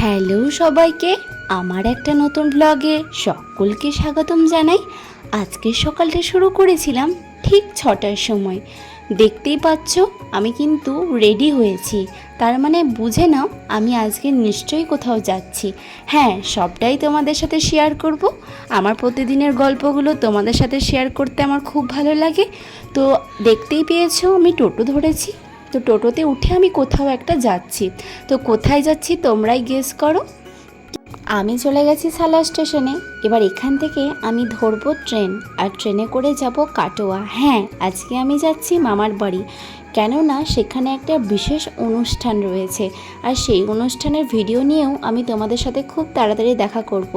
Hello সবাইকে, আমার একটা নতুন ব্লগে সকলকে স্বাগতম জানাই। আজকের সকালটা শুরু করেছিলাম ঠিক 6টার সময়। দেখতেই পাচ্ছ আমি কিন্তু রেডি হয়েছি, তার মানে বুঝে নাও আমি আজকে নিশ্চয়ই কোথাও যাচ্ছি। হ্যাঁ, সবটাই তোমাদের সাথে শেয়ার করব। আমার প্রতিদিনের গল্পগুলো তোমাদের সাথে শেয়ার করতে আমার খুব ভালো লাগে। তো দেখতেই পেয়েছো আমি টোটো ধরেছি, তো টোটোতে উঠে আমি কোথাও একটা যাচ্ছি। তো কোথায় যাচ্ছি তোমরাই গেস করো। আমি চলে গেছি সালা স্টেশনে। এবার এখান থেকে আমি ধরবো ট্রেন, আর ট্রেনে করে যাব কাটোয়া। হ্যাঁ, আজকে আমি যাচ্ছি মামার বাড়ি, কেননা সেখানে একটা বিশেষ অনুষ্ঠান রয়েছে, আর সেই অনুষ্ঠানের ভিডিও নিয়েও আমি তোমাদের সাথে খুব তাড়াতাড়ি দেখা করব।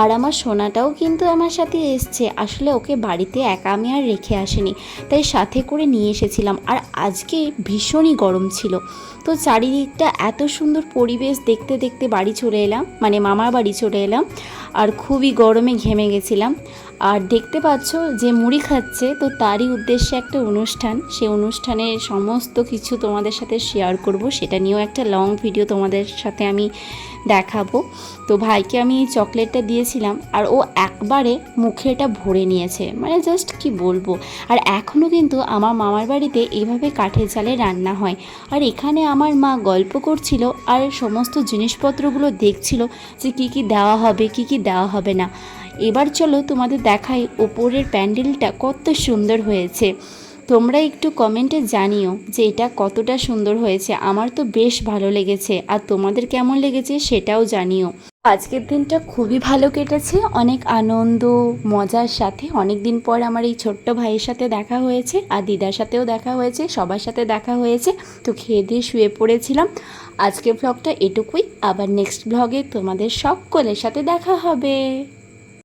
আর আমার সোনাটাও কিন্তু আমার সাথে এসছে। আসলে ওকে বাড়িতে একা আমি আর রেখে আসিনি, তাই সাথে করে নিয়ে এসেছিলাম। আর আজকে ভীষণই গরম ছিল, তো চারিদিকটা এত সুন্দর পরিবেশ দেখতে দেখতে বাড়ি চলে এলাম, মানে মামার বাড়ি চলে এলাম। আর খুবই গরমে ঘেমে গেছিলাম। আর দেখতে পাচ্ছ যে মুড়ি খাচ্ছে, তো তারই উদ্দেশ্যে একটা অনুষ্ঠান, সেই অনুষ্ঠানে সমস্ত কিছু তোমাদের সাথে শেয়ার করব। সেটা নিয়েও একটা লং ভিডিও তোমাদের সাথে আমি দেখাবো। তো ভাইকে আমি এই চকলেটটা দিয়েছিলাম, আর ও একবারে মুখে এটা ভরে নিয়েছে, মানে জাস্ট কি বলবো। আর এখনও কিন্তু আমার মামার বাড়িতে এইভাবে কাঠের জালে রান্না হয়। আর এখানে আমার মা গল্প করছিল আর সমস্ত জিনিসপত্রগুলো দেখছিল যে কী কী দেওয়া হবে, কী কী দেওয়া হবে না। এবার চলো তোমাদের দেখাই ওপরের প্যান্ডেলটা কত সুন্দর হয়েছে। তোমরা একটু কমেন্টে জানিও যে এটা কতটা সুন্দর হয়েছে। আমার তো বেশ ভালো লেগেছে, আর তোমাদের কেমন লেগেছে সেটাও জানিও। আজকের দিনটা খুবই ভালো কেটেছে, অনেক আনন্দ মজার সাথে। অনেক দিন পর আমার এই ছোট্ট ভাইয়ের সাথে দেখা হয়েছে, আর দিদার সাথেও দেখা হয়েছে, সবার সাথে দেখা হয়েছে। তো খেয়ে দিয়ে শুয়ে পড়েছিলাম। আজকের ব্লগটা এটুকুই, আবার নেক্সট ব্লগে তোমাদের সকলের সাথে দেখা হবে।